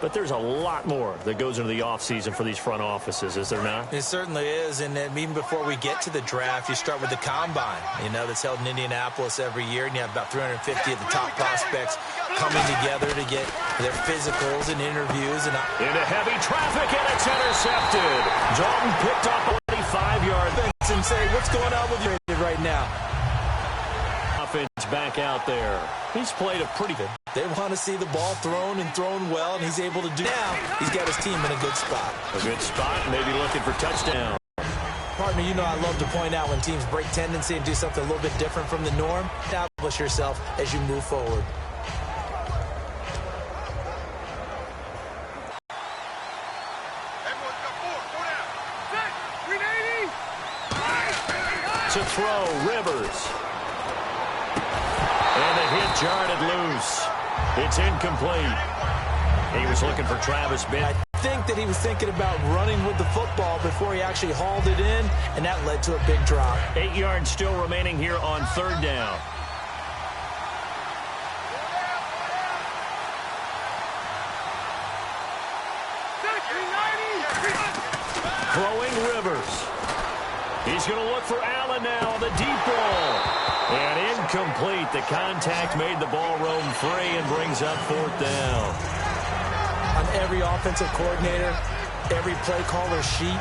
But there's a lot more that goes into the offseason for these front offices, is there not? It certainly is, and even before we get to the draft, you start with the combine, that's held in Indianapolis every year, and you have about 350 of the top prospects coming together to get their physicals and interviews. And into heavy traffic, and it's intercepted. Dalton picked up a 25-yard and say, what's going on with you right now? Offense back out there. He's played a pretty good. They want to see the ball thrown and thrown well, and he's able to do now. He's got his team in a good spot. A good spot, maybe looking for touchdown. Partner, I love to point out when teams break tendency and do something a little bit different from the norm. Establish yourself as you move forward. To throw, Rivers. And the hit jarred loose. It's incomplete. He was looking for Travis Bentley. I think that he was thinking about running with the football before he actually hauled it in, and that led to a big drop. 8 yards still remaining here on third down. Throwing Rivers. He's going to look for Allen now on the deep ball. And incomplete. The contact made the ball roam free and brings up fourth down. On every offensive coordinator, every play caller sheet,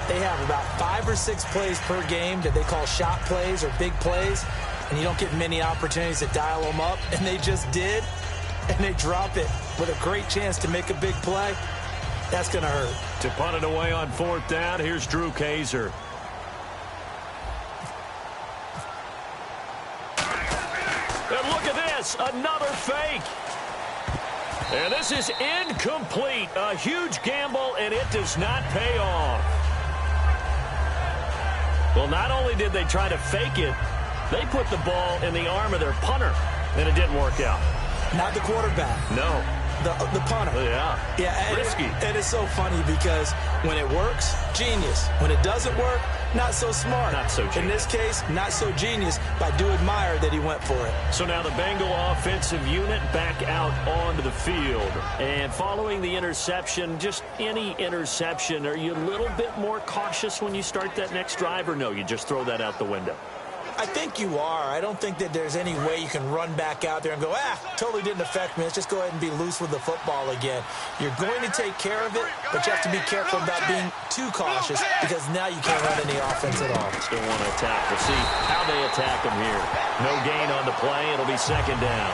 they have about 5 or 6 plays per game that they call shot plays or big plays, and you don't get many opportunities to dial them up, and they just did, and they drop it with a great chance to make a big play. That's going to hurt. To punt it away on fourth down, here's Drew Kaiser. And look at this, another fake. And this is incomplete. A huge gamble, and it does not pay off. Well, not only did they try to fake it, they put the ball in the arm of their punter, and it didn't work out. Not the quarterback. No. The punter. Yeah. Risky. It is so funny because when it works, genius. When it doesn't work, not so smart. Not so genius. In this case, not so genius, but I do admire that he went for it. So now the Bengal offensive unit back out onto the field. And following the interception, just any interception, are you a little bit more cautious when you start that next drive, or no, you just throw that out the window? I think you are. I don't think that there's any way you can run back out there and go, totally didn't affect me. Let's just go ahead and be loose with the football again. You're going to take care of it, but you have to be careful about being too cautious because now you can't run any offense at all. Still want to attack. We'll see how they attack them here. No gain on the play. It'll be second down.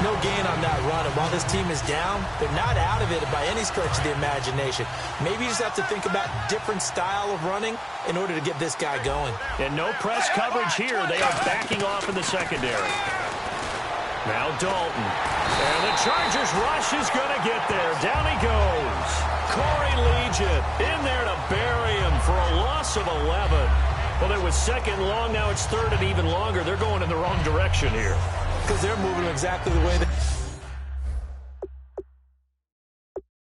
No gain on that run, and while this team is down, they're not out of it by any stretch of the imagination. Maybe you just have to think about different style of running in order to get this guy going. And no press coverage here. They are backing off in the secondary. Now Dalton. And the Chargers rush is going to get there. Down he goes. Corey Legion in there to bury him for a loss of 11. Well, it was second long. Now it's third and even longer. They're going in the wrong direction here. Because they're moving exactly the way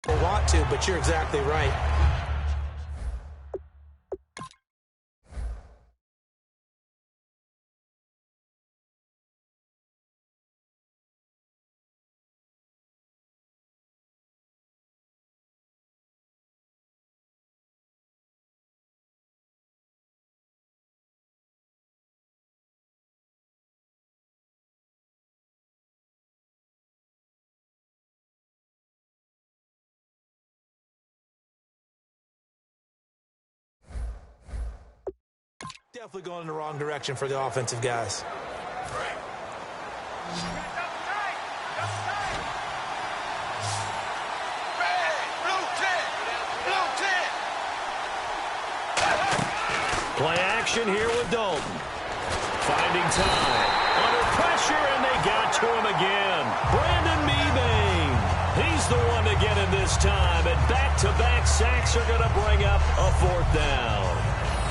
they want to, but you're exactly right. Definitely going in the wrong direction for the offensive guys. Play action here with Dalton. Finding time. Under pressure, and they got to him again. Brandon Mebane. He's the one to get him this time. And back-to-back sacks are going to bring up a fourth down.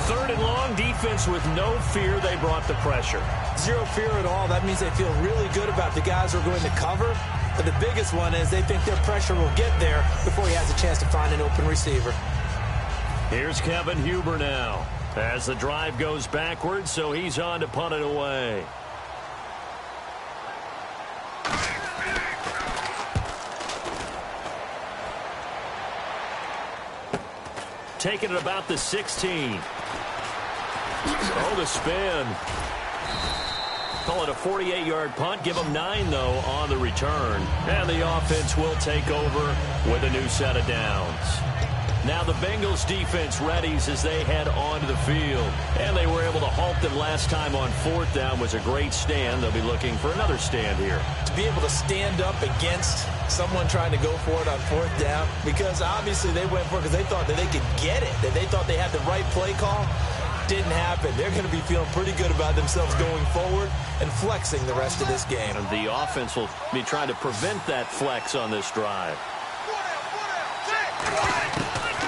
Third and long, defense with no fear. They brought the pressure. Zero fear at all. That means they feel really good about the guys who are going to cover. But the biggest one is they think their pressure will get there before he has a chance to find an open receiver. Here's Kevin Huber now as the drive goes backwards, so he's on to punt it away. take it at about the 16. Oh, the spin. Call it a 48-yard punt. Give them 9, though, on the return. And the offense will take over with a new set of downs. Now the Bengals defense readies as they head onto the field. And they were able to halt them last time on 4th down. Was a great stand. They'll be looking for another stand here. To be able to stand up against someone trying to go for it on 4th down, because obviously they went for it because they thought that they could get it, that they thought they had the right play call. Didn't happen. They're going to be feeling pretty good about themselves going forward and flexing the rest of this game. And the offense will be trying to prevent that flex on this drive.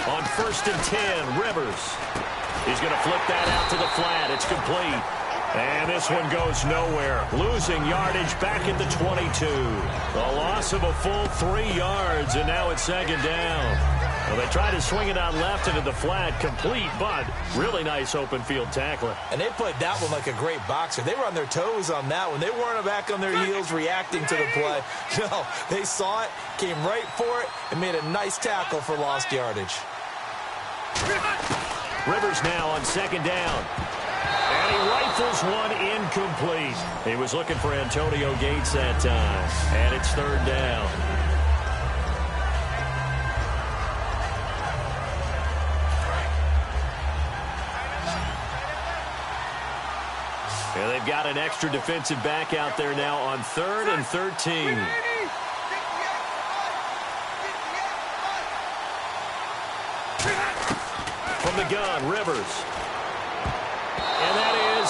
On 1st and 10, Rivers. He's going to flip that out to the flat. It's complete. And this one goes nowhere. Losing yardage back at the 22. A loss of a full 3 yards, and now it's 2nd down. Well, they tried to swing it out left into the flat, complete, but really nice open field tackling. And they played that one like a great boxer. They were on their toes on that one. They weren't back on their heels reacting to the play. No, they saw it, came right for it, and made a nice tackle for lost yardage. Rivers now on 2nd down. And he rifles one incomplete. He was looking for Antonio Gates that time. And it's 3rd down. Yeah, they've got an extra defensive back out there now on 3rd and 13. From the gun, Rivers. And that is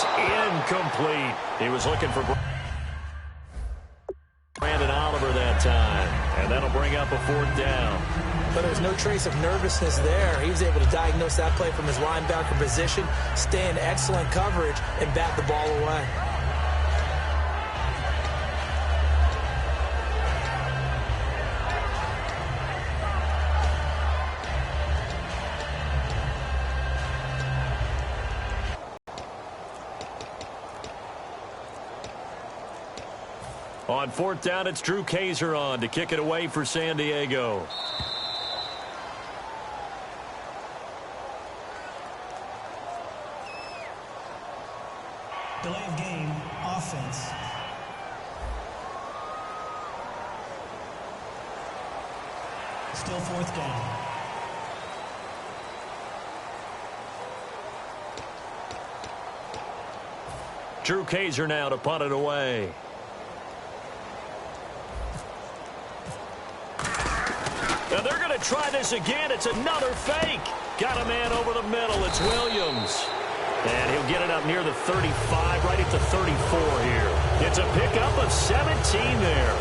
incomplete. He was looking for Brandon Oliver that time. And that'll bring up a 4th down. But there's no trace of nervousness there. He was able to diagnose that play from his linebacker position, stay in excellent coverage, and bat the ball away. On 4th down, it's Drew Kaiser on to kick it away for San Diego. Delay of game, offense. Still 4th down. Drew Kaiser now to punt it away. Now they're going to try this again. It's another fake. Got a man over the middle. It's Williams. And he'll get it up near the 35, right at the 34 here. It's a pickup of 17 there.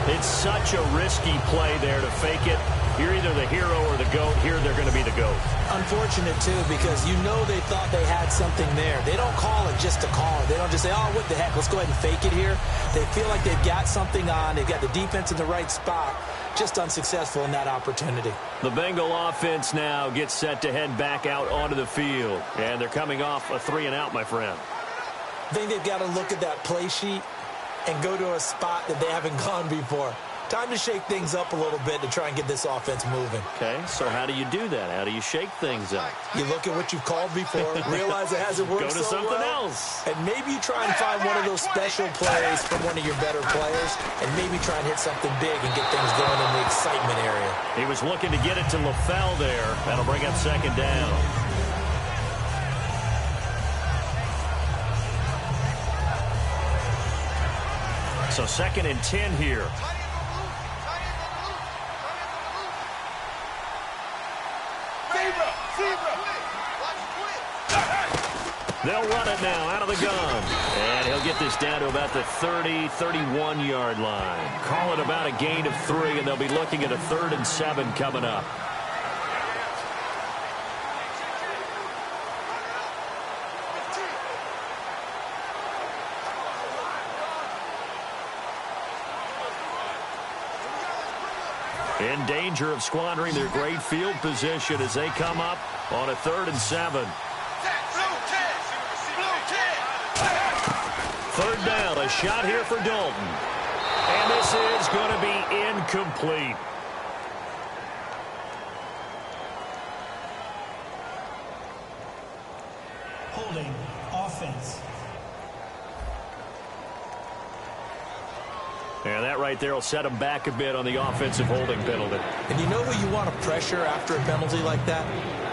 It's such a risky play there to fake it. You're either the hero or the GOAT. Here they're going to be the GOAT. Unfortunate, too, because you know they thought they had something there. They don't call it just to call it. They don't just say, oh, what the heck, let's go ahead and fake it here. They feel like they've got something on. They've got the defense in the right spot. Just unsuccessful in that opportunity. The Bengal offense now gets set to head back out onto the field. And they're coming off a 3-and-out, my friend. I think they've got to look at that play sheet and go to a spot that they haven't gone before. Time to shake things up a little bit to try and get this offense moving. Okay, so how do you do that? How do you shake things up? You look at what you've called before, realize it hasn't worked so well. Go to something else. And maybe you try and find one of those special plays from one of your better players, and maybe try and hit something big and get things going in the excitement area. He was looking to get it to LaFell there. That'll bring up 2nd down. So 2nd and 10 here. They'll run it now out of the gun. And he'll get this down to about the 30, 31-yard line. Call it about a gain of 3, and they'll be looking at a 3rd and 7 coming up. In danger of squandering their great field position as they come up on a 3rd and 7. 3rd down, a shot here for Dalton. And this is going to be incomplete. Holding. Offense. And that right there will set him back a bit on the offensive holding penalty. And you know who you want to pressure after a penalty like that?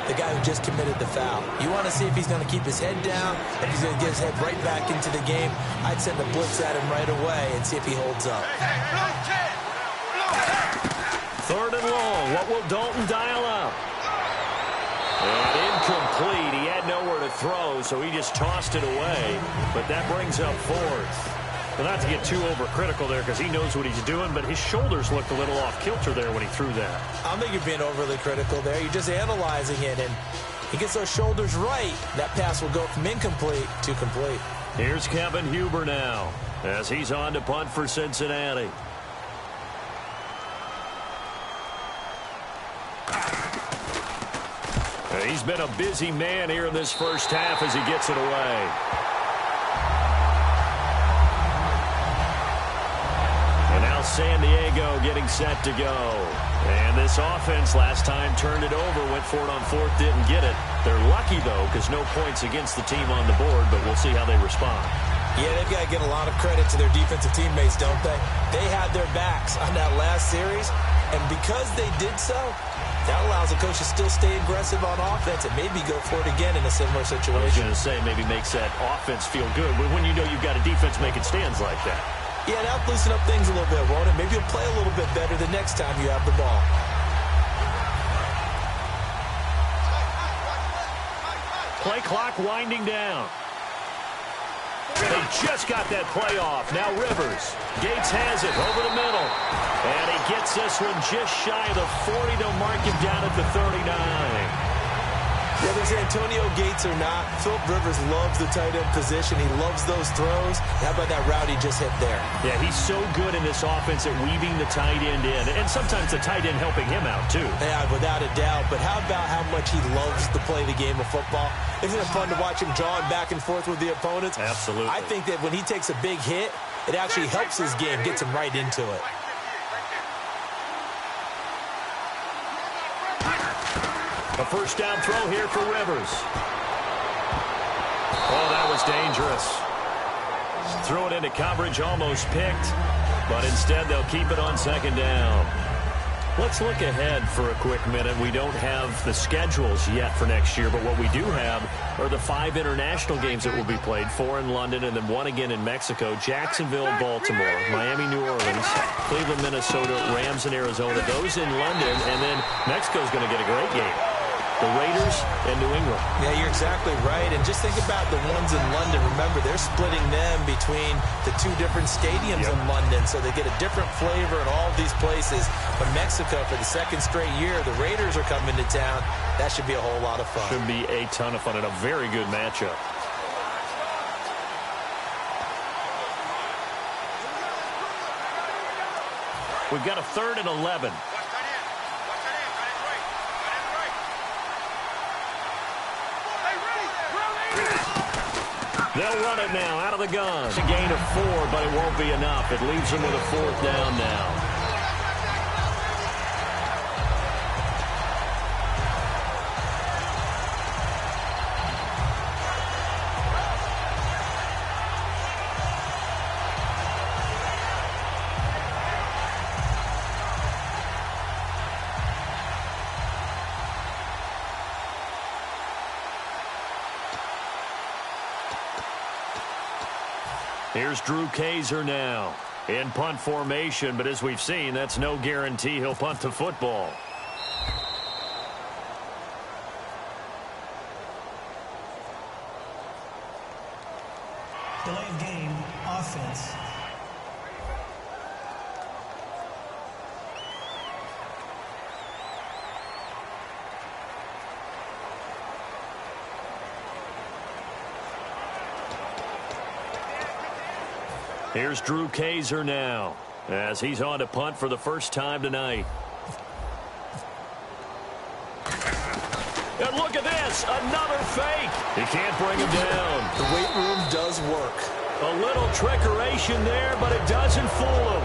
The guy who just committed the foul. You want to see if he's going to keep his head down, if he's going to get his head right back into the game. I'd send a blitz at him right away and see if he holds up. Third and long. What will Dalton dial up? And incomplete. He had nowhere to throw, so he just tossed it away. But that brings up fourth. Well, not to get too overcritical there because he knows what he's doing, but his shoulders looked a little off kilter there when he threw that. I don't think you're being overly critical there. You're just analyzing it, and he gets those shoulders right. That pass will go from incomplete to complete. Here's Kevin Huber now as he's on to punt for Cincinnati. He's been a busy man here in this first half as he gets it away. San Diego getting set to go. And this offense last time turned it over, went for it on fourth, didn't get it. They're lucky, though, because no points against the team on the board, but we'll see how they respond. Yeah, they've got to give a lot of credit to their defensive teammates, don't they? They had their backs on that last series, and because they did so, that allows the coach to still stay aggressive on offense and maybe go for it again in a similar situation. I was going to say maybe makes that offense feel good, but when you know you've got a defense making stands like that. Yeah, that'll loosen up things a little bit, won't it? Maybe you'll play a little bit better the next time you have the ball. Play clock winding down. They just got that play off. Now Rivers. Gates has it over the middle. And he gets this one just shy of the 40. They'll mark him down at the 39. Whether it's Antonio Gates or not, Philip Rivers loves the tight end position. He loves those throws. How about that route he just hit there? Yeah, he's so good in this offense at weaving the tight end in. And sometimes the tight end helping him out, too. Yeah, without a doubt. But how about how much he loves to play the game of football? Isn't it fun to watch him drawing back and forth with the opponents? Absolutely. I think that when he takes a big hit, it actually helps his game, gets him right into it. A first down throw here for Rivers. Oh, that was dangerous. Throw it into coverage, almost picked. But instead, they'll keep it on second down. Let's look ahead for a quick minute. We don't have the schedules yet for next year, but what we do have are the 5 international games that will be played, 4 in London and then 1 again in Mexico, Jacksonville, Baltimore, Miami, New Orleans, Cleveland, Minnesota, Rams, and Arizona. Those in London, and then Mexico's going to get a great game. The Raiders and New England. Yeah, you're exactly right. And just think about the ones in London. Remember, they're splitting them between the 2 different stadiums in London, so they get a different flavor in all of these places. But Mexico, for the 2nd straight year, the Raiders are coming to town. That should be a whole lot of fun. Should be a ton of fun and a very good matchup. We've got a 3rd and 11. They'll run it now out of the gun. It's a gain of 4, but it won't be enough. It leaves them with a 4th down now. Here's Drew Kaiser now in punt formation, but as we've seen, that's no guarantee he'll punt the football. Delay of game, offense. Here's Drew Kaiser now as he's on to punt for the first time tonight. And look at this, another fake. He can't bring him down. The weight room does work. A little trickeration there, but it doesn't fool him.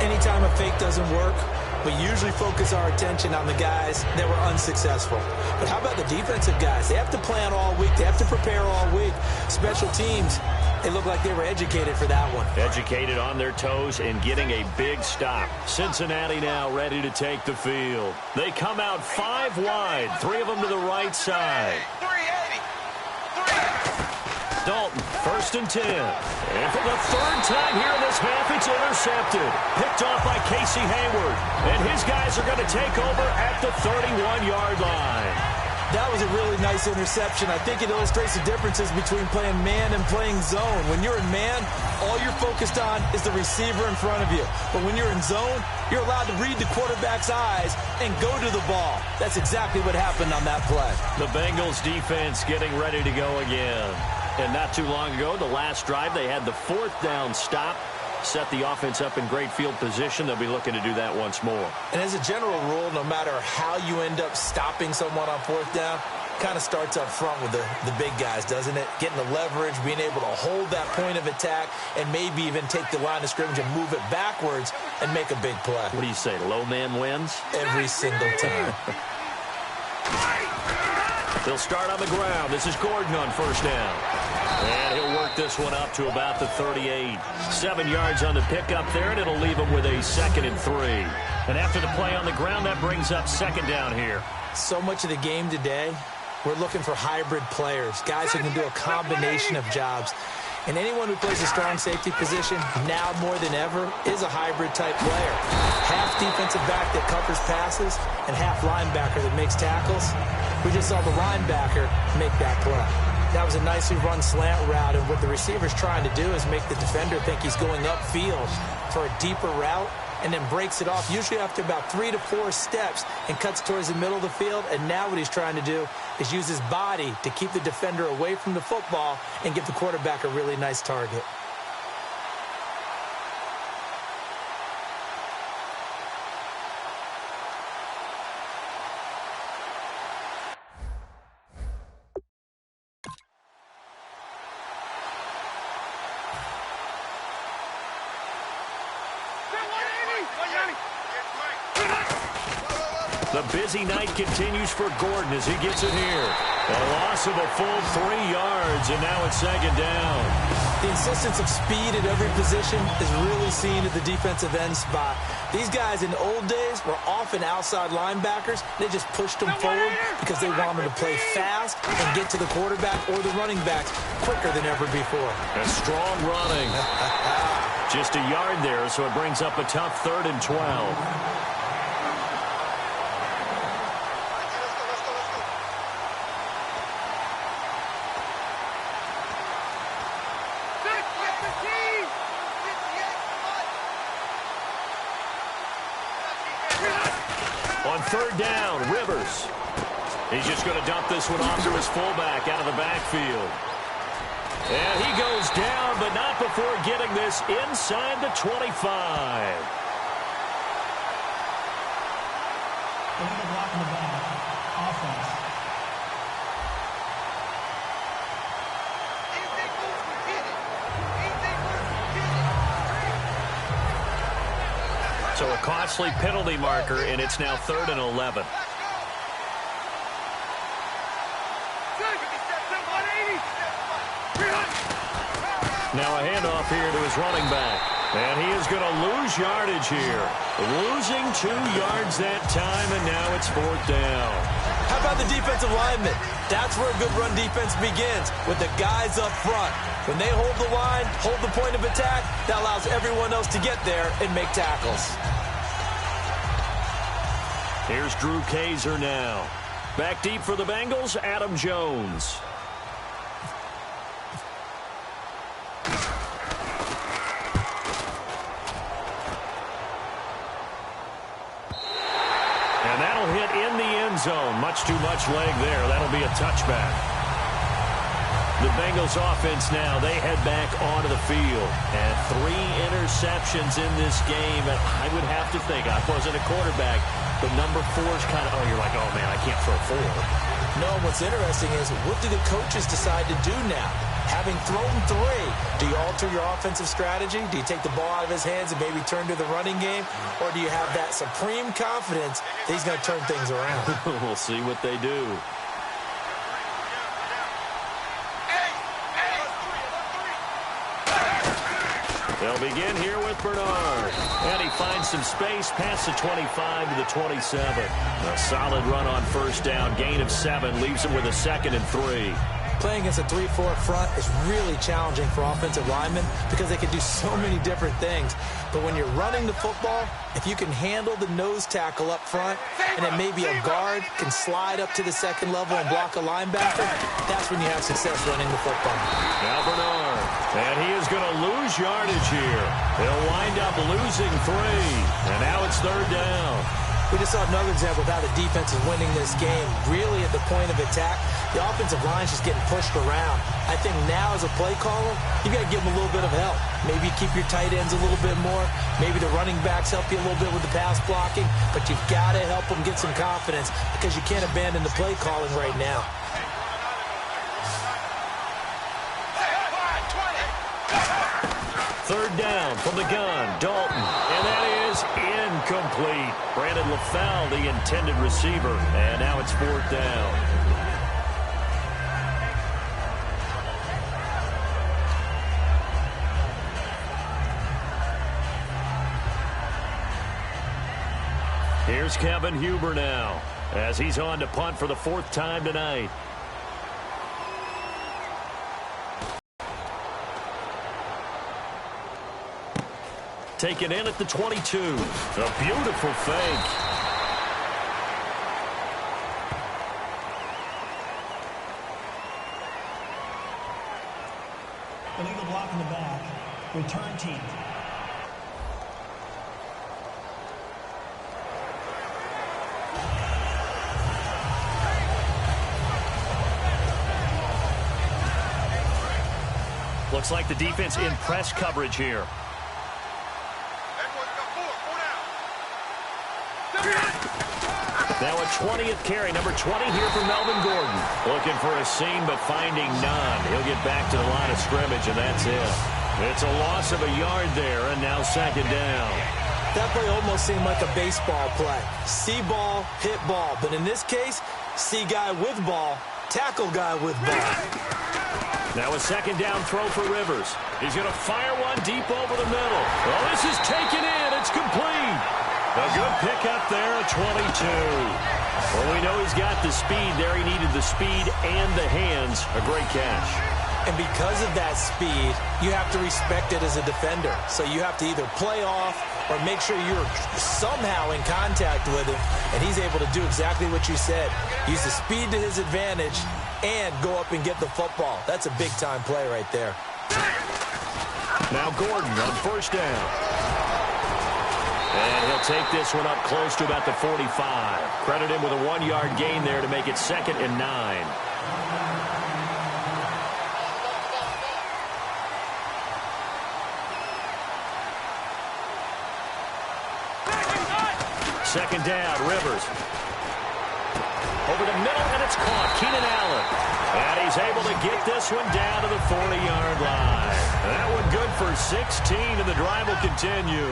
Anytime a fake doesn't work, We usually focus our attention on the guys that were unsuccessful. But how about the defensive guys? They have to plan all week. They have to prepare all week. Special teams, they look like they were educated for that one. Educated on their toes and getting a big stop. Cincinnati now ready to take the field. They come out 5 wide, 3 of them to the right side. Dalton, 1st and 10. And for the 3rd time here in this half, it's intercepted. Picked off by Casey Hayward. And his guys are going to take over at the 31-yard line. That was a really nice interception. I think it illustrates the differences between playing man and playing zone. When you're in man, all you're focused on is the receiver in front of you. But when you're in zone, you're allowed to read the quarterback's eyes and go to the ball. That's exactly what happened on that play. The Bengals defense getting ready to go again. And not too long ago, the last drive, they had the 4th down stop. Set the offense up in great field position. They'll be looking to do that once more. And as a general rule, no matter how you end up stopping someone on 4th down, kind of starts up front with the big guys, doesn't it? Getting the leverage, being able to hold that point of attack, and maybe even take the line of scrimmage and move it backwards and make a big play. What do you say, low man wins? Every single time. They'll start on the ground. This is Gordon on 1st down. And he'll work this one up to about the 38. 7 yards on the pickup there, and it'll leave him with a 2nd and 3. And after the play on the ground, that brings up 2nd down here. So much of the game today, we're looking for hybrid players, guys who can do a combination of jobs. And anyone who plays a strong safety position, now more than ever, is a hybrid-type player. Half defensive back that covers passes, and half linebacker that makes tackles. We just saw the linebacker make that play. That was a nicely run slant route, and what the receiver's trying to do is make the defender think he's going upfield for a deeper route, and then breaks it off, usually after about 3 to 4 steps, and cuts towards the middle of the field. And now what he's trying to do is use his body to keep the defender away from the football and give the quarterback a really nice target. The busy night continues for Gordon as he gets it here. A loss of a full 3 yards, and now it's 2nd down. The insistence of speed at every position is really seen at the defensive end spot. These guys in the old days were often outside linebackers. They just pushed them forward because they wanted to play fast and get to the quarterback or the running backs quicker than ever before. A strong running. Just a yard there, so it brings up a tough 3rd and 12. On 3rd down, Rivers. He's just going to dump this one off to his fullback out of the backfield. And he goes down, but not before getting this inside the 25. Another block in the back. Offense. So a costly penalty marker, and it's now 3rd and 11. Now a handoff here to his running back. And he is going to lose yardage here. Losing 2 yards that time, and now it's 4th down. How about the defensive linemen? That's where a good run defense begins, with the guys up front. When they hold the line, hold the point of attack, that allows everyone else to get there and make tackles. Here's Drew Kaiser now. Back deep for the Bengals, Adam Jones. And that'll hit in the end zone. Much too much leg there. That'll be a touchback. The Bengals offense now, they head back onto the field. And 3 interceptions in this game. And I would have to think, I wasn't a quarterback, but number 4 is kind of, oh, you're like, oh, man, I can't throw 4. No, what's interesting is what do the coaches decide to do now? Having thrown 3, do you alter your offensive strategy? Do you take the ball out of his hands and maybe turn to the running game? Or do you have that supreme confidence that he's going to turn things around? We'll see what they do. They'll begin here with Bernard. And he finds some space past the 25 to the 27. A solid run on first down. Gain of 7 leaves him with a 2nd and 3. Playing against a 3-4 front is really challenging for offensive linemen because they can do so many different things. But when you're running the football, if you can handle the nose tackle up front and then maybe a guard can slide up to the 2nd level and block a linebacker, that's when you have success running the football. Now Bernard, and he is going to lose yardage here. He'll wind up losing 3, and now it's 3rd down. We just saw another example of how the defense is winning this game. Really at the point of attack, the offensive line's just getting pushed around. I think now as a play caller, you got to give them a little bit of help. Maybe you keep your tight ends a little bit more. Maybe the running backs help you a little bit with the pass blocking. But you've got to help them get some confidence because you can't abandon the play calling right now. Third down from the gun, Dalton, and that is incomplete. Brandon LaFell, the intended receiver, and now it's 4th down. Here's Kevin Huber now, as he's on to punt for the 4th time tonight. Taken in at the 22. A beautiful fake. Illegal block in the back. Return team. Looks like the defense in press coverage here. Now a 20th carry, number 20 here for Melvin Gordon. Looking for a seam, but finding none. He'll get back to the line of scrimmage, and that's it. It's a loss of a yard there, and now 2nd down. That play almost seemed like a baseball play. See ball, hit ball. But in this case, see guy with ball, tackle guy with ball. Now a 2nd down throw for Rivers. He's going to fire one deep over the middle. Well, this is taken in. It's complete. A good pickup there at 22. Well, we know he's got the speed there. He needed the speed and the hands. A great catch. And because of that speed, you have to respect it as a defender. So you have to either play off or make sure you're somehow in contact with him. And he's able to do exactly what you said. Use the speed to his advantage and go up and get the football. That's a big-time play right there. Now Gordon on 1st down. And he'll take this one up close to about the 45. Credit him with a 1-yard gain there to make it 2nd and 9. Second down, Rivers. Over the middle, and it's caught. Keenan Allen. And he's able to get this one down to the 40-yard line. That one good for 16, and the drive will continue.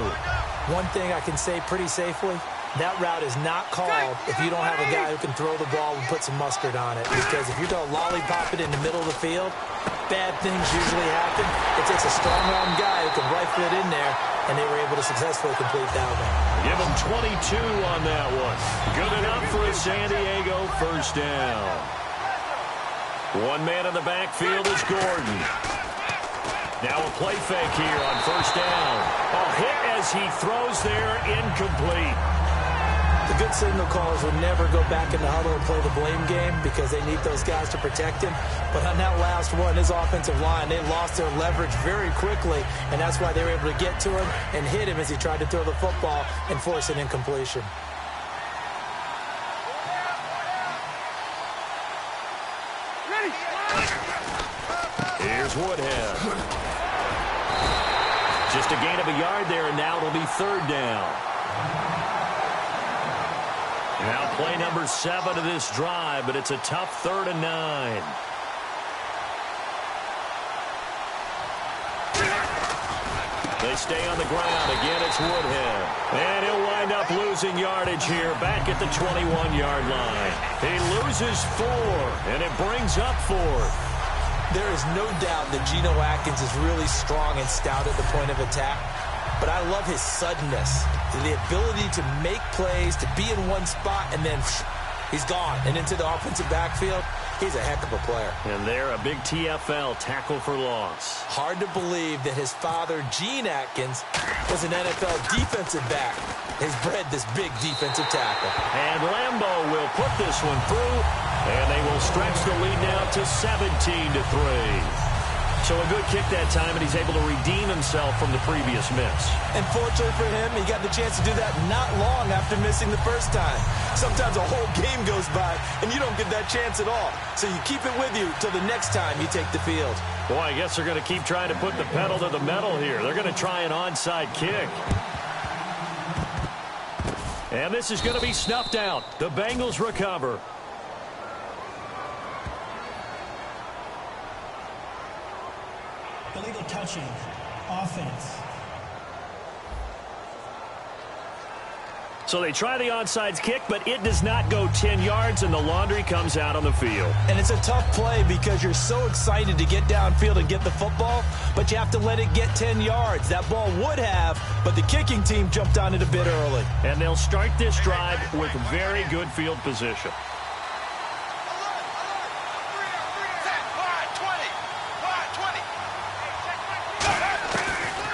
One thing I can say pretty safely, that route is not called if you don't have a guy who can throw the ball and put some mustard on it. Because if you're going to lollipop it in the middle of the field, bad things usually happen. It takes a strong-arm guy who can rifle it in there, and they were able to successfully complete that one. Give him 22 on that one. Good enough for a San Diego 1st down. One man in the backfield is Gordon. Now a play fake here on 1st down. A hit as he throws there, incomplete. The good signal callers would never go back in the huddle and play the blame game because they need those guys to protect him. But on that last one, his offensive line, they lost their leverage very quickly, and that's why they were able to get to him and hit him as he tried to throw the football and force an incompletion. Here's Woodhead. Just a gain of a yard there, and now it'll be 3rd down. Now play number 7 of this drive, but it's a tough 3rd and 9. They stay on the ground. Again, it's Woodhead. And he'll wind up losing yardage here back at the 21-yard line. He loses 4, and it brings up 4th. There is no doubt that Geno Atkins is really strong and stout at the point of attack. But I love his suddenness, the ability to make plays, to be in one spot, and then he's gone. And into the offensive backfield, he's a heck of a player. And there, a big TFL, tackle for loss. Hard to believe that his father, Gene Atkins, was an NFL defensive back. Has bred this big defensive tackle. And Lambeau will put this one through, and they will stretch the lead now to 17-3. So a good kick that time, and he's able to redeem himself from the previous miss. And fortunately for him, he got the chance to do that not long after missing the first time. Sometimes a whole game goes by, and you don't get that chance at all. So you keep it with you till the next time you take the field. Boy, I guess they're going to keep trying to put the pedal to the metal here. They're going to try an onside kick. And this is going to be snuffed out. The Bengals recover. Illegal touching. Offense. So they try the onside kick, but it does not go 10 yards, and the laundry comes out on the field. And it's a tough play because you're so excited to get downfield and get the football, but you have to let it get 10 yards. That ball would have, but the kicking team jumped on it a bit early. And they'll start this drive with very good field position.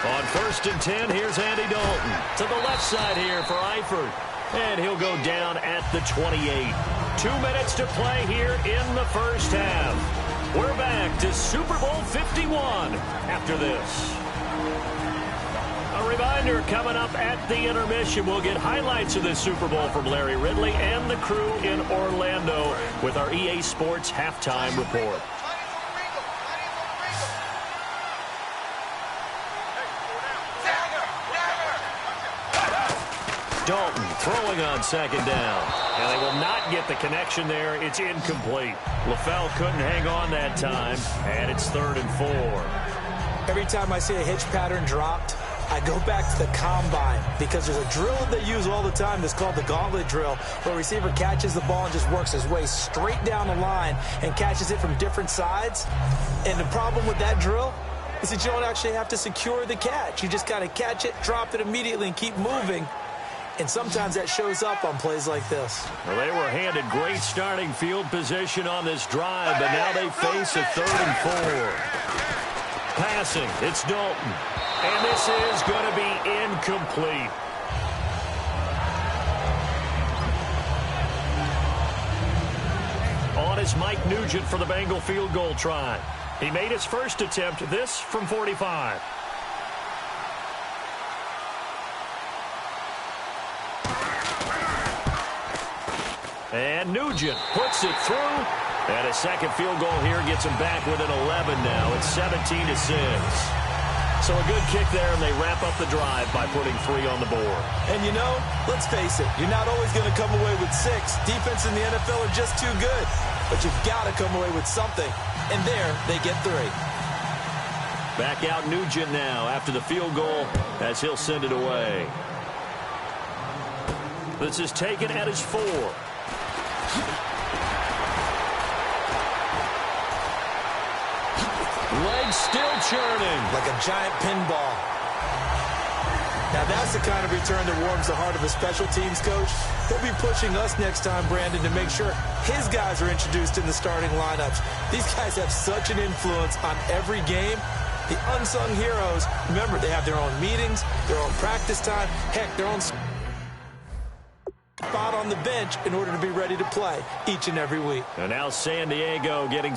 On 1st and 10, here's Andy Dalton. To the left side here for Eifert. And he'll go down at the 28. 2 minutes to play here in the first half. We're back to Super Bowl 51 after this. A reminder, coming up at the intermission, we'll get highlights of this Super Bowl from Larry Ridley and the crew in Orlando with our EA Sports halftime report. Dalton throwing on 2nd down. And they will not get the connection there. It's incomplete. LaFell couldn't hang on that time. And it's 3rd and 4. Every time I see a hitch pattern dropped, I go back to the combine because there's a drill that they use all the time that's called the gauntlet drill, where a receiver catches the ball and just works his way straight down the line and catches it from different sides. And the problem with that drill is that you don't actually have to secure the catch. You just kind of catch it, drop it immediately, and keep moving. And sometimes that shows up on plays like this. Well, they were handed great starting field position on this drive, but now they face a 3rd and 4. Passing, it's Dalton. And this is going to be incomplete. On is Mike Nugent for the Bengal field goal try. He made his first attempt, this from 45. And Nugent puts it through. And a second field goal here gets him back within 11 now. It's 17-6. So a good kick there, and they wrap up the drive by putting 3 on the board. And you know, let's face it, you're not always going to come away with 6. Defense in the NFL are just too good. But you've got to come away with something. And there, they get 3. Back out Nugent now after the field goal as he'll send it away. This is taken at his 4. Legs still churning. Like a giant pinball. Now that's the kind of return that warms the heart of a special teams coach. He'll be pushing us next time, Brandon, to make sure his guys are introduced in the starting lineups. These guys have such an influence on every game. The unsung heroes, remember, they have their own meetings, their own practice time, heck, their own spot on the bench in order to be ready to play each and every week. And now San Diego getting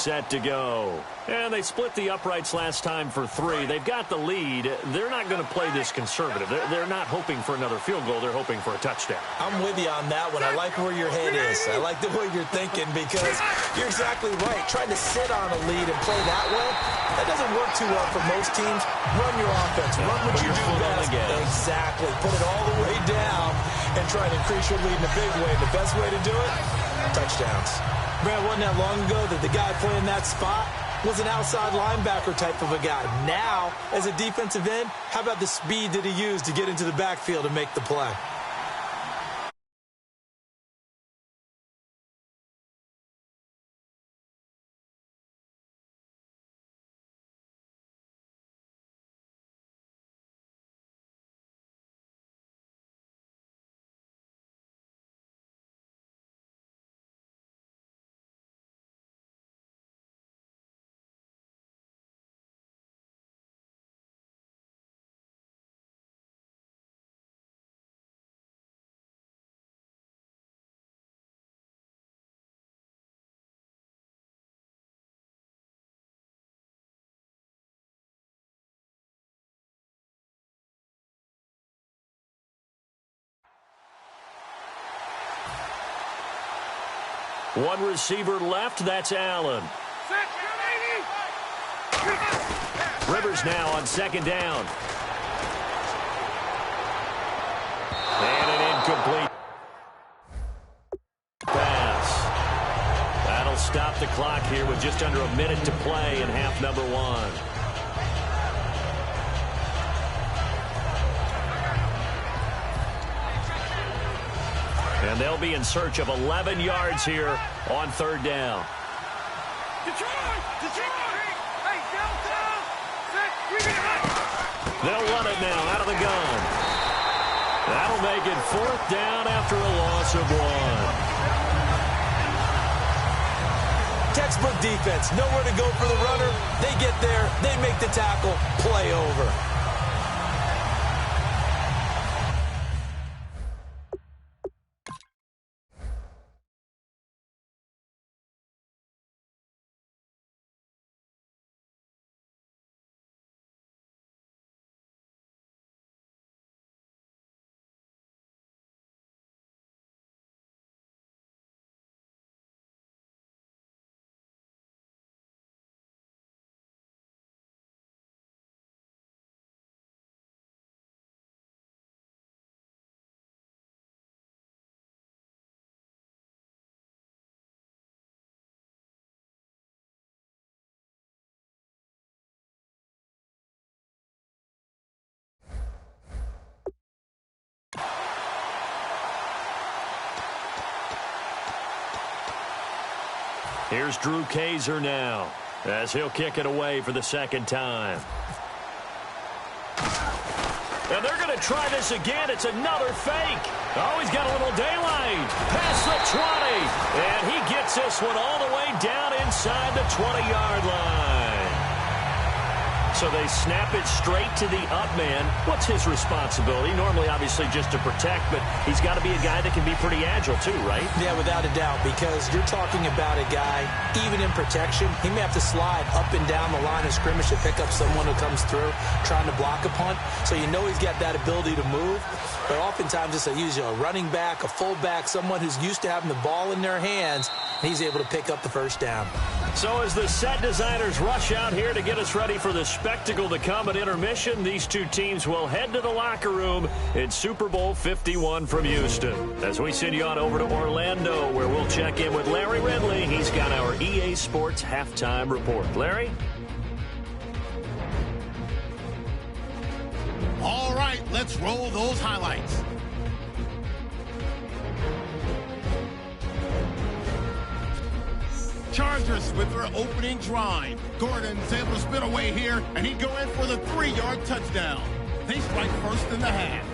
set to go. And they split the uprights last time for 3. They've got the lead. They're not going to play this conservative. They're not hoping for another field goal. They're hoping for a touchdown. I'm with you on that one. I like where your head is. I like the way you're thinking because you're exactly right. Trying to sit on a lead and play that way, that doesn't work too well for most teams. Run your offense. Run what you do best. Exactly. Put it all the way down and try to increase your lead in a big way. And the best way to do it, touchdowns. Brad, wasn't that long ago that the guy playing that spot was an outside linebacker type of a guy. Now, as a defensive end, how about the speed that he used to get into the backfield and make the play? One receiver left. That's Allen. Rivers now on second down. And an incomplete pass. That'll stop the clock here with just under a minute to play in half number 1. And they'll be in search of 11 yards here on third down. They'll run it now out of the gun. That'll make it fourth down after a loss of 1. Textbook defense. Nowhere to go for the runner. They get there. They make the tackle. Play over. Here's Drew Kaiser now as he'll kick it away for the second time. And they're going to try this again. It's another fake. Oh, he's got a little daylight. Past the 20. And he gets this one all the way down inside the 20-yard line. So they snap it straight to the up man. What's his responsibility? Normally, obviously, just to protect, but he's got to be a guy that can be pretty agile too, right? Yeah, without a doubt, because you're talking about a guy, even in protection, he may have to slide up and down the line of scrimmage to pick up someone who comes through trying to block a punt. So you know he's got that ability to move. But oftentimes it's usually a running back, a fullback, someone who's used to having the ball in their hands, and he's able to pick up the first down. So as the set designers rush out here to get us ready for the spectacle to come at intermission, these two teams will head to the locker room in Super Bowl 51 from Houston. As we send you on over to Orlando, where we'll check in with Larry Ridley. He's got our EA Sports halftime report. Larry? All right, let's roll those highlights. Chargers with their opening drive. Gordon's able to spin away here, and he'd go in for the 3-yard touchdown. They strike first in the half.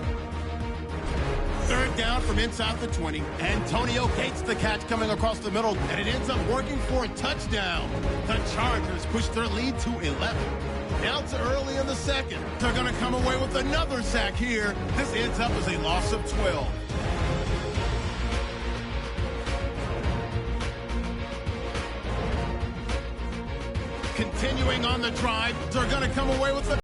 Third down from inside the 20. Antonio Gates the catch coming across the middle, and it ends up working for a touchdown. The Chargers push their lead to 11. Now to early in the second. They're going to come away with another sack here. This ends up as a loss of 12. continuing on the drive. They're going to come away with the...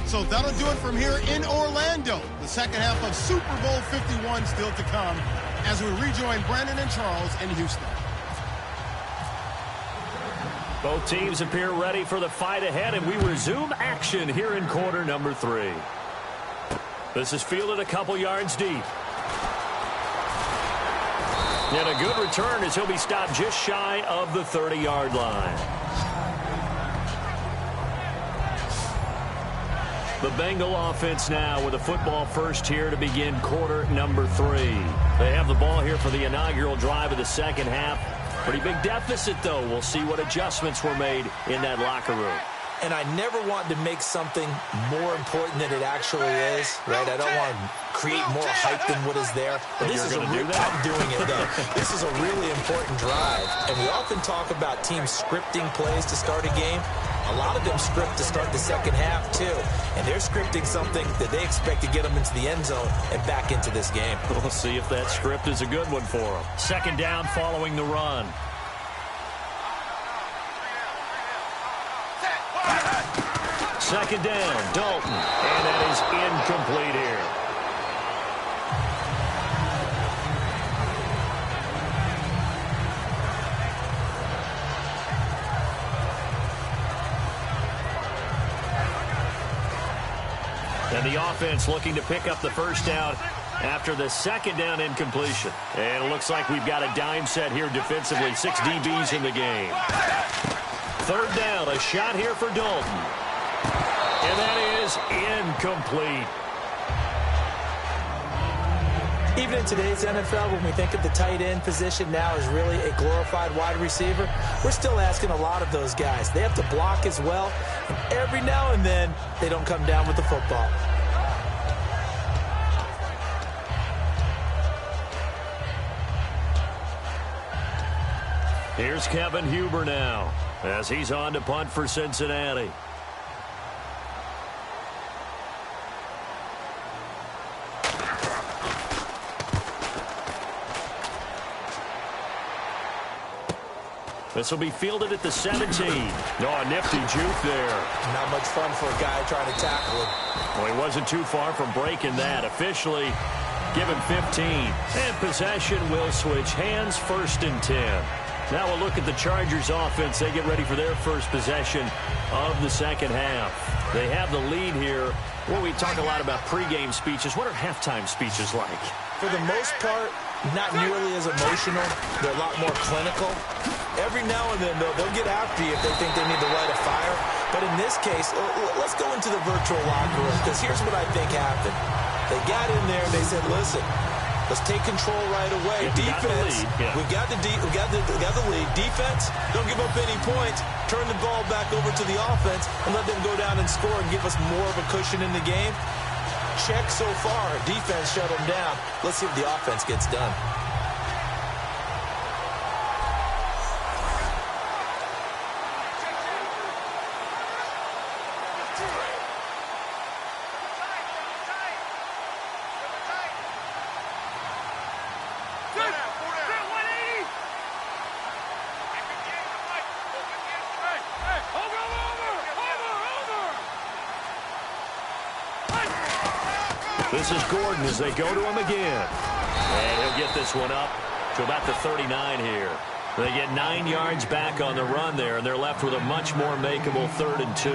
So that'll do it from here in Orlando. The second half of Super Bowl 51 still to come as we rejoin Brandon and Charles in Houston. Both teams appear ready for the fight ahead, and we resume action here in quarter number 3. This is fielded a couple yards deep. And a good return as he'll be stopped just shy of the 30-yard line. The Bengal offense now with a football first here to begin quarter number 3. They have the ball here for the inaugural drive of the second half. Pretty big deficit, though. We'll see what adjustments were made in that locker room. And I never want to make something more important than it actually is, right? I don't want to create more hype than what is there. But this is I'm doing it, though. This is a really important drive. And we often talk about teams scripting plays to start a game. A lot of them script to start the second half, too. And they're scripting something that they expect to get them into the end zone and back into this game. We'll see if that script is a good one for them. Second down following the run. Second down, Dalton. And that is incomplete here. And the offense looking to pick up the first down after the second down incompletion. And it looks like we've got a dime set here defensively. 6 DBs in the game. Third down, a shot here for Dalton. And that is incomplete. Even in today's NFL, when we think of the tight end position now as really a glorified wide receiver, we're still asking a lot of those guys. They have to block as well, and every now and then, they don't come down with the football. Here's Kevin Huber now, as he's on to punt for Cincinnati. This will be fielded at the 17. No, a nifty juke there. Not much fun for a guy trying to tackle him. Well, he wasn't too far from breaking that. Officially given 15. And possession will switch hands, 1st and 10. Now we'll look at the Chargers offense. They get ready for their first possession of the second half. They have the lead here. Well, we talk a lot about pregame speeches. What are halftime speeches like? For the most part, not nearly as emotional. They're a lot more clinical. Every now and then, they'll get after you if they think they need to light a fire. But in this case, let's go into the virtual locker room, because here's what I think happened. They got in there and they said, listen, let's take control right away. Defense, we got the lead. Defense, don't give up any points. Turn the ball back over to the offense and let them go down and score and give us more of a cushion in the game. Check so far. Defense shut them down. Let's see if the offense gets done. This is Gordon as they go to him again. And he'll get this one up to about the 39 here. They get 9 yards back on the run there, and they're left with a much more makeable 3rd and 2.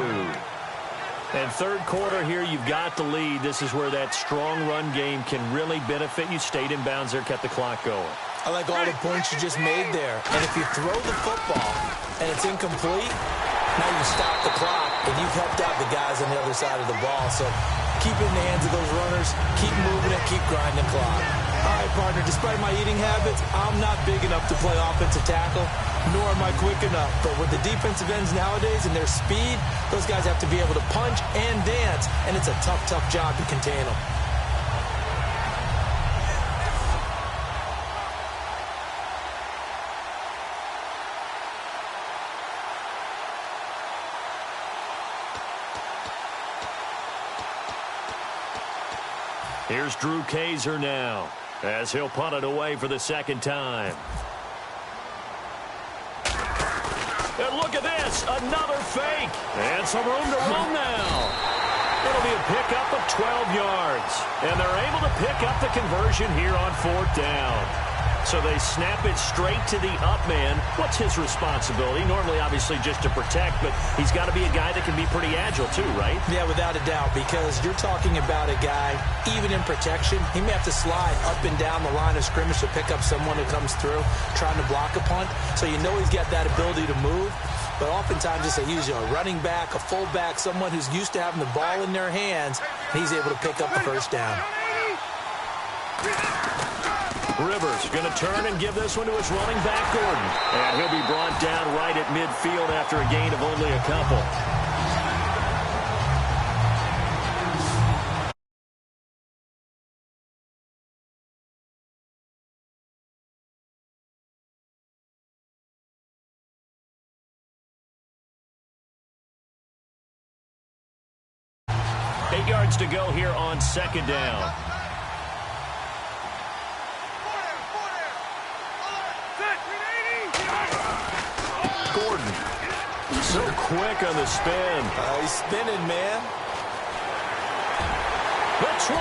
And third quarter here, you've got the lead. This is where that strong run game can really benefit you. Stayed in bounds there, kept the clock going. I like all the points you just made there. And if you throw the football and it's incomplete, now you stop the clock, and you've helped out the guys on the other side of the ball. So keep it in the hands of those runners, keep moving it, keep grinding the clock. All right, partner, despite my eating habits, I'm not big enough to play offensive tackle, nor am I quick enough. But with the defensive ends nowadays and their speed, those guys have to be able to punch and dance, and it's a tough, tough job to contain them. Here's Drew Kaiser now. as he'll punt it away for the second time. And look at this, another fake. And some room to roam now. It'll be a pickup of 12 yards. And they're able to pick up the conversion here on 4th down. So they snap it straight to the up man. What's his responsibility? Normally, obviously, just to protect, but he's got to be a guy that can be pretty agile too, right? Yeah, without a doubt, because you're talking about a guy, even in protection, he may have to slide up and down the line of scrimmage to pick up someone who comes through trying to block a punt. So you know he's got that ability to move. But oftentimes it's usually a running back, a fullback, someone who's used to having the ball in their hands, and he's able to pick up the first down. Rivers going to turn and give this one to his running back, Gordon. And he'll be brought down right at midfield after a gain of only a couple. Yards to go here on second down. Gordon, so quick on the spin. He's spinning, man. The 20.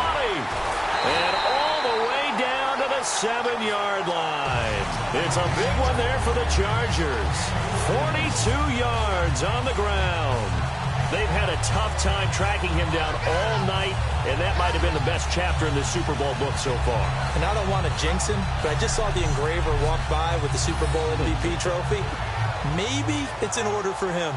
And all the way down to the 7-yard line. It's a big one there for the Chargers. 42 yards on the ground. They've had a tough time tracking him down all night, and that might have been the best chapter in the Super Bowl book so far. And I don't want to jinx him, but I just saw the engraver walk by with the Super Bowl MVP trophy. Maybe it's in order for him.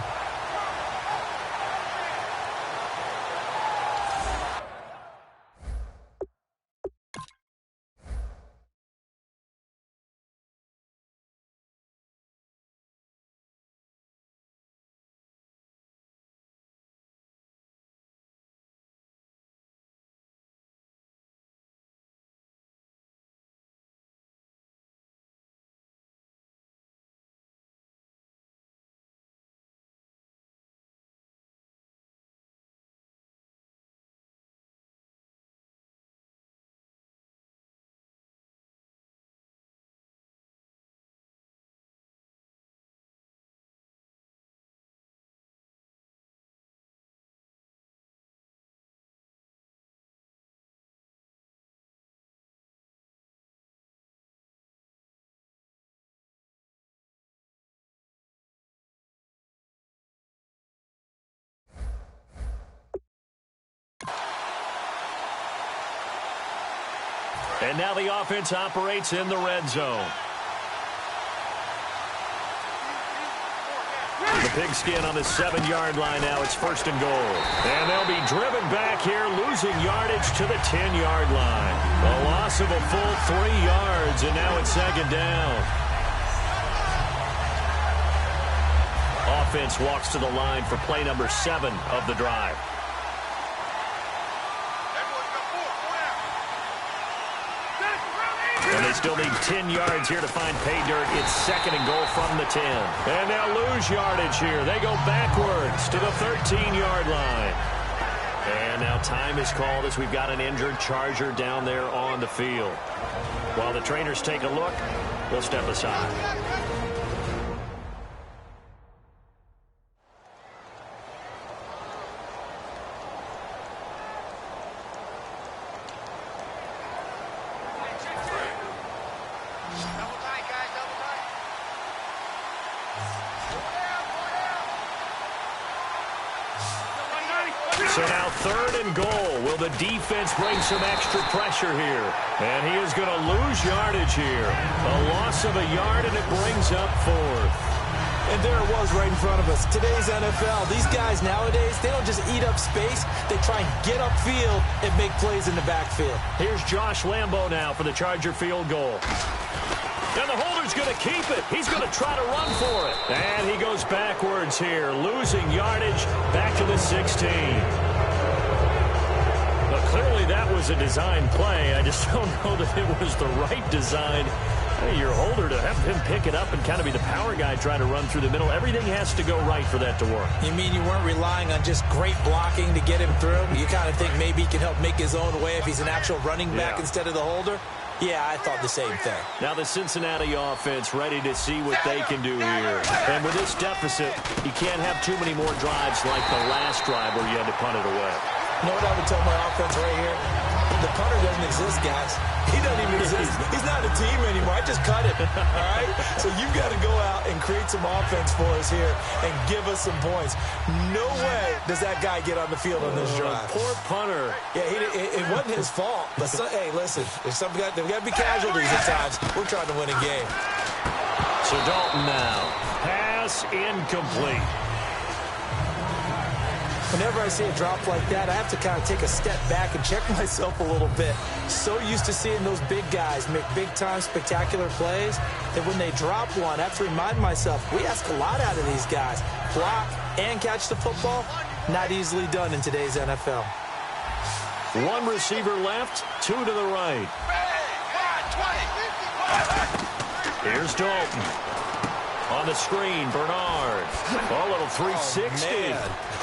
And now the offense operates in the red zone. The pigskin on the 7-yard line now. It's 1st and goal. And they'll be driven back here, losing yardage to the 10-yard line. A loss of a full 3 yards, and now it's 2nd down. Offense walks to the line for play number 7 of the drive. And they still need 10 yards here to find pay dirt. It's 2nd and goal from the 10. And they'll lose yardage here. They go backwards to the 13-yard line. And now time is called as we've got an injured Charger down there on the field. While the trainers take a look, we'll step aside. So now 3rd and goal. Will the defense bring some extra pressure here? And he is going to lose yardage here. A loss of a yard, and it brings up 4th. And there it was right in front of us. Today's NFL, these guys nowadays, they don't just eat up space. They try and get upfield and make plays in the backfield. Here's Josh Lambo now for the Charger field goal. And the holder's going to keep it. He's going to try to run for it. And he goes backwards here, losing yardage back to the 16. But clearly that was a design play. I just don't know that it was the right design Hey, your holder, to have him pick it up and kind of be the power guy trying to run through the middle, everything has to go right for that to work. You mean you weren't relying on just great blocking to get him through? You kind of think maybe he can help make his own way if he's an actual running back instead of the holder? Yeah, I thought the same thing. Now the Cincinnati offense ready to see what they can do here. And with this deficit, you can't have too many more drives like the last drive where you had to punt it away. You know what I would tell my offense right here? The punter doesn't exist, guys. He doesn't even exist. He's not a team anymore. I just cut it, all right? So you've got to go out and create some offense for us here and give us some points. No way does that guy get on the field on this drive. Poor punter. Yeah, it wasn't his fault. But, hey, listen, there's got to be casualties at times. We're trying to win a game. So Dalton now. Pass incomplete. Whenever I see a drop like that, I have to kind of take a step back and check myself a little bit. So used to seeing those big guys make big-time spectacular plays that when they drop one, I have to remind myself, we ask a lot out of these guys. Block and catch the football, not easily done in today's NFL. One receiver left, two to the right. Here's Dalton. On the screen, Bernard. A little 360.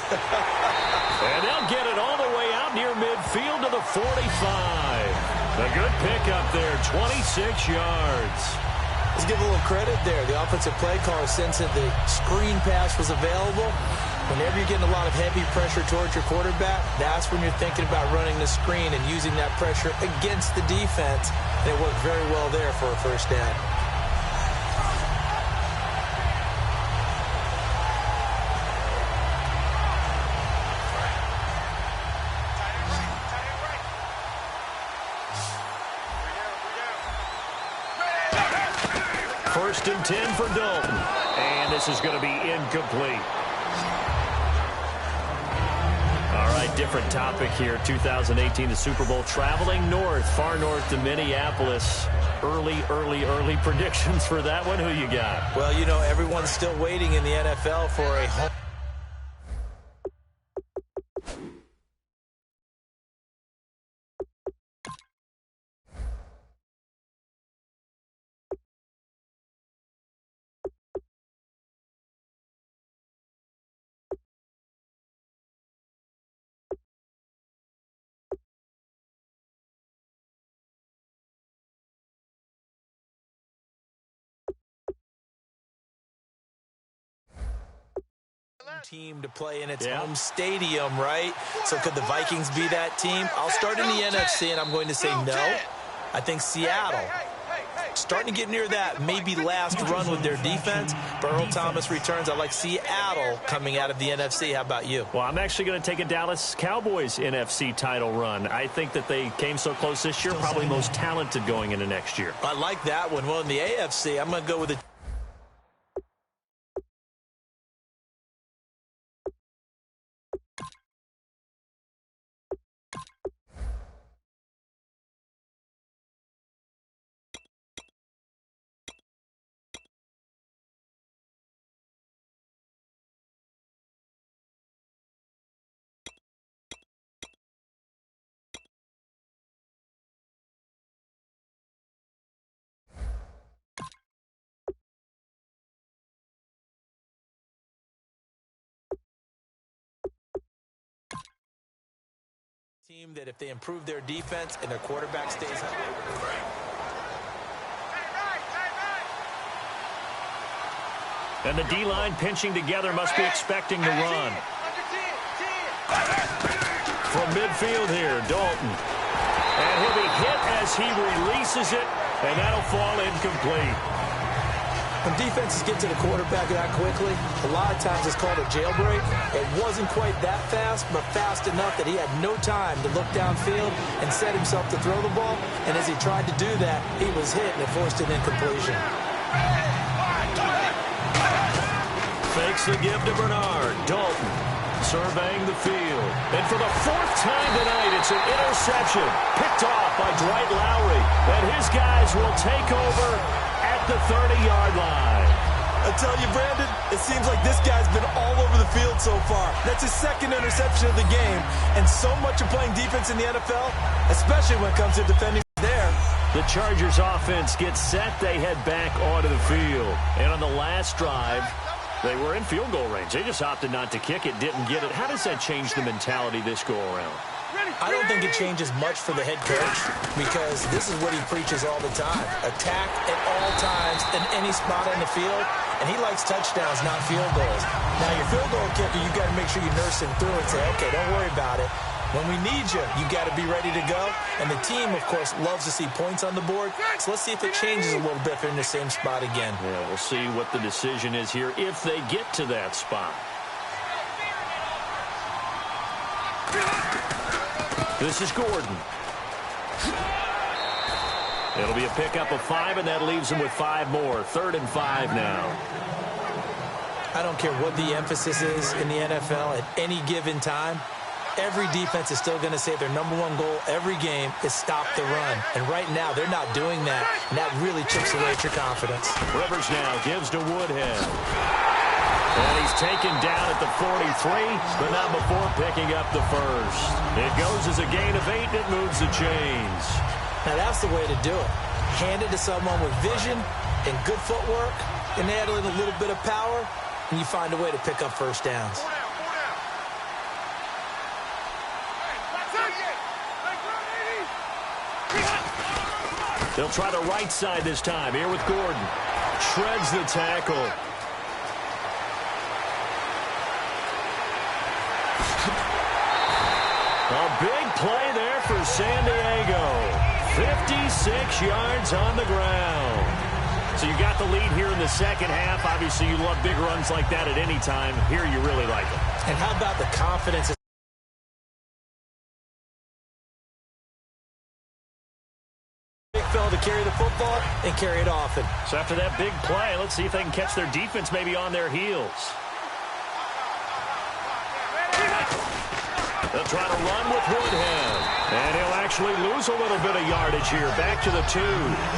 And they'll get it all the way out near midfield to the 45. A good pickup there, 26 yards. Let's give a little credit there. The offensive play caller sensed that the screen pass was available. Whenever you're getting a lot of heavy pressure towards your quarterback, that's when you're thinking about running the screen and using that pressure against the defense. And it worked very well there for a first down. First and 10 for Dalton. And this is going to be incomplete. All right, different topic here. 2018, the Super Bowl. Traveling north, far north to Minneapolis. Early predictions for that one. Who you got? Well, you know, everyone's still waiting in the NFL for a home. Team to play in its home stadium, right? So could the Vikings be that team? I'll start in the NFC, and I'm going to say no. I think Seattle, starting to get near that maybe last run with their defense. Earl Thomas returns. I like Seattle coming out of the NFC. How about you? Well, I'm actually going to take a Dallas Cowboys NFC title run. I think that they came so close this year, probably most talented going into next year. I like that one. Well, in the AFC, I'm going to go with the team that if they improve their defense and their quarterback stays healthy. And the D-line pinching together must be expecting to run. From midfield here, Dalton. And he'll be hit as he releases it, and that'll fall incomplete. When defenses get to the quarterback that quickly, a lot of times it's called a jailbreak. It wasn't quite that fast, but fast enough that he had no time to look downfield and set himself to throw the ball. And as he tried to do that, he was hit and it forced an incompletion. Fakes the give to Bernard. Dalton surveying the field. And for the fourth time tonight, it's an interception picked off by Dwight Lowry. And his guys will take over at the 30-yard line. I tell you, Brandon, it seems like this guy's been all over the field so far. That's his second interception of the game. And so much of playing defense in the NFL, especially when it comes to defending there, The Chargers offense gets set. They head back onto the field. And on the last drive, they were in field goal range. They just opted not to kick it, didn't get it. How does that change the mentality this go-around? I don't think it changes much for the head coach because this is what he preaches all the time. Attack at all times in any spot on the field, and he likes touchdowns, not field goals. Now, your field goal kicker, you got to make sure you nurse him through and say, okay, don't worry about it. When we need you, you got to be ready to go. And the team, of course, loves to see points on the board. So let's see if it changes a little bit if they're in the same spot again. Yeah, we'll see what the decision is here if they get to that spot. This is Gordon. It'll be a pickup of 5, and that leaves him with 5 more. 3rd and 5 now. I don't care what the emphasis is in the NFL at any given time. Every defense is still going to say their #1 goal every game is stop the run. And right now, they're not doing that, and that really chips away at your confidence. Rivers now gives to Woodhead. And he's taken down at the 43, but not before picking up the first. It goes as a gain of 8, and it moves the chains. Now, that's the way to do it. Hand it to someone with vision and good footwork, and add in a little bit of power, and you find a way to pick up first downs. They'll try the right side this time. Here with Gordon. Shreds the tackle. A big play there for San Diego. 56 yards on the ground. So you got the lead here in the second half. Obviously, you love big runs like that at any time. Here, you really like it. And how about the confidence? To carry the football and carry it often. So after that big play, let's see if they can catch their defense maybe on their heels. They'll try to run with Woodhead. And he'll actually lose a little bit of yardage here. Back to the 2.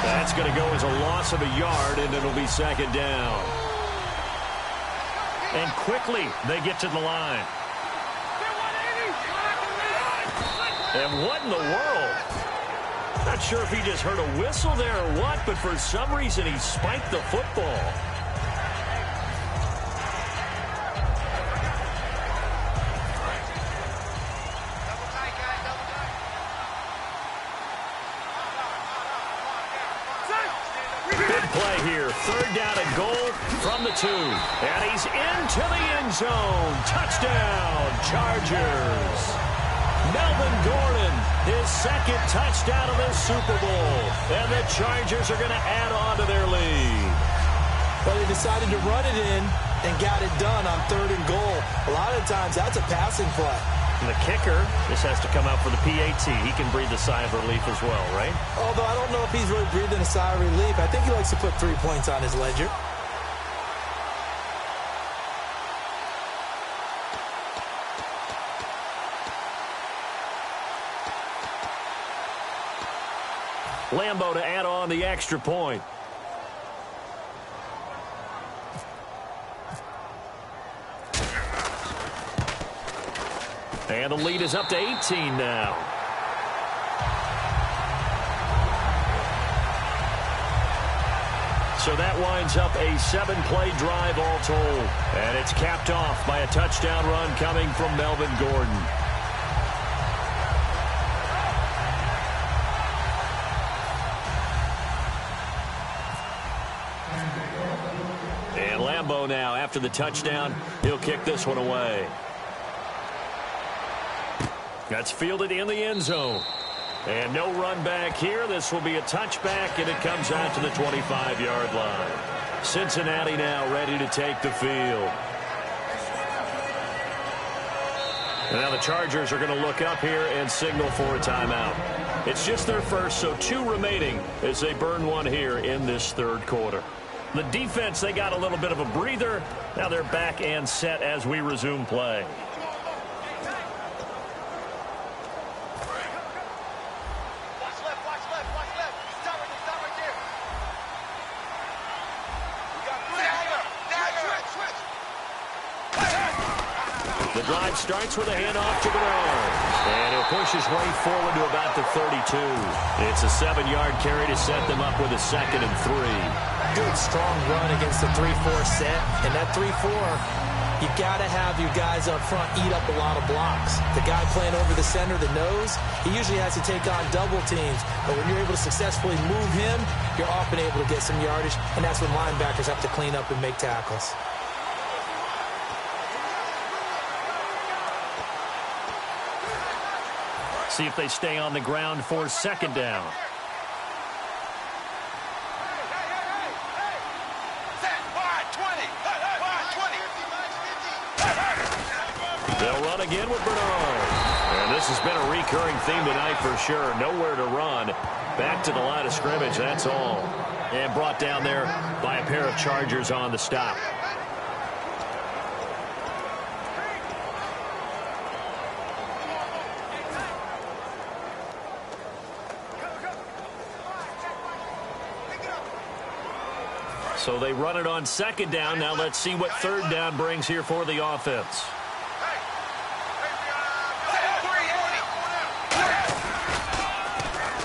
That's going to go as a loss of a yard, and it'll be 2nd down. And quickly, they get to the line. And what in the world? Not sure if he just heard a whistle there or what, but for some reason he spiked the football. Big play here. 3rd down and goal from the 2. And he's into the end zone. Touchdown, Chargers. Melvin Gordon, his 2nd touchdown of the Super Bowl. And the Chargers are going to add on to their lead. Well, they decided to run it in and got it done on 3rd and goal. A lot of times, that's a passing play. And the kicker just has to come out for the PAT. He can breathe a sigh of relief as well, right? Although I don't know if he's really breathing a sigh of relief. I think he likes to put 3 points on his ledger. Lambo to add on the extra point. And the lead is up to 18 now. So that winds up a 7-play drive all told. And it's capped off by a touchdown run coming from Melvin Gordon. And Lambo now, after the touchdown, he'll kick this one away. That's fielded in the end zone. And no run back here. This will be a touchback, and it comes out to the 25-yard line. Cincinnati now ready to take the field. And now the Chargers are going to look up here and signal for a timeout. It's just their first, so 2 remaining as they burn one here in this 3rd quarter. The defense, they got a little bit of a breather. Now they're back and set as we resume play. The drive starts with a handoff to Bernard. And he'll push his way forward to about the 32. It's a 7-yard carry to set them up with a 2nd and 3. Good, strong run against the 3-4 set. And that 3-4, you got to have your guys up front eat up a lot of blocks. The guy playing over the center, the nose, he usually has to take on double teams. But when you're able to successfully move him, you're often able to get some yardage, and that's when linebackers have to clean up and make tackles. See if they stay on the ground for 2nd down. They'll run again with Bernard. And this has been a recurring theme tonight for sure. Nowhere to run. Back to the line of scrimmage, that's all. And brought down there by a pair of Chargers on the stop. So they run it on 2nd down. Now let's see what 3rd down brings here for the offense.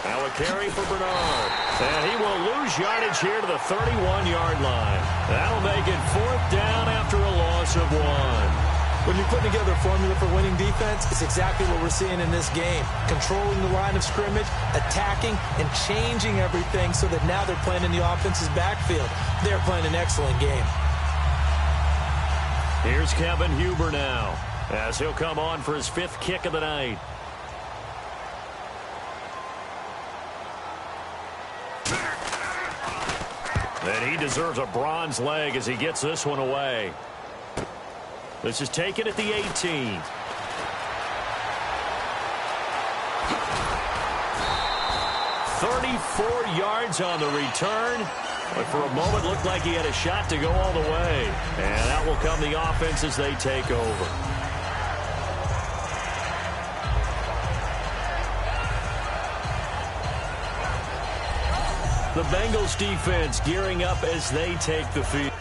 Now a carry for Bernard. And he will lose yardage here to the 31-yard line. That'll make it 4th down after a loss of 1. When you're putting together a formula for winning defense, it's exactly what we're seeing in this game. Controlling the line of scrimmage, attacking, and changing everything so that now they're playing in the offense's backfield. They're playing an excellent game. Here's Kevin Huber now, as he'll come on for his 5th kick of the night. And he deserves a bronze leg as he gets this one away. This is taken at the 18. 34 yards on the return. But for a moment, looked like he had a shot to go all the way. And out will come the offense as they take over. The Bengals defense gearing up as they take the field.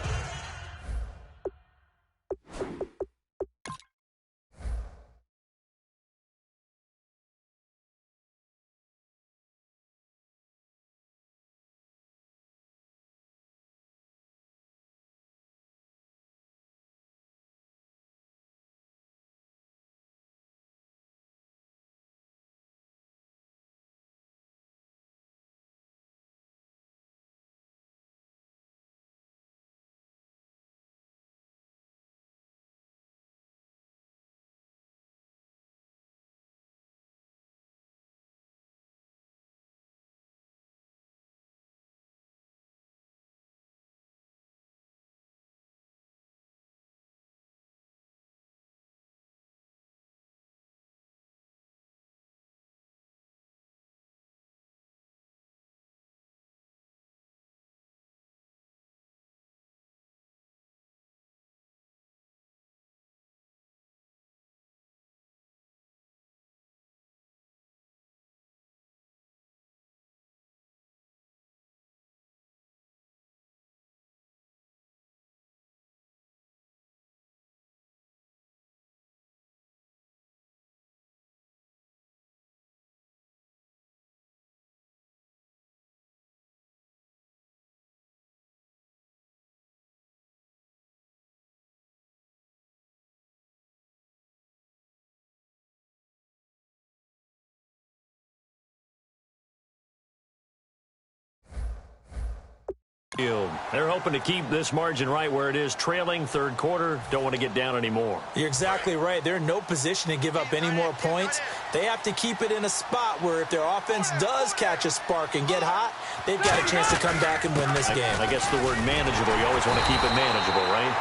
They're hoping to keep this margin right where it is, trailing 3rd quarter. Don't want to get down anymore. You're exactly right. They're in no position to give up any more points. They have to keep it in a spot where if their offense does catch a spark and get hot, they've got a chance to come back and win this game. I guess the word manageable, you always want to keep it manageable, right?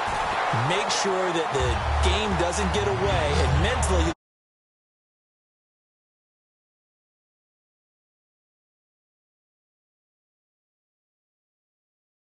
Make sure that the game doesn't get away, and mentally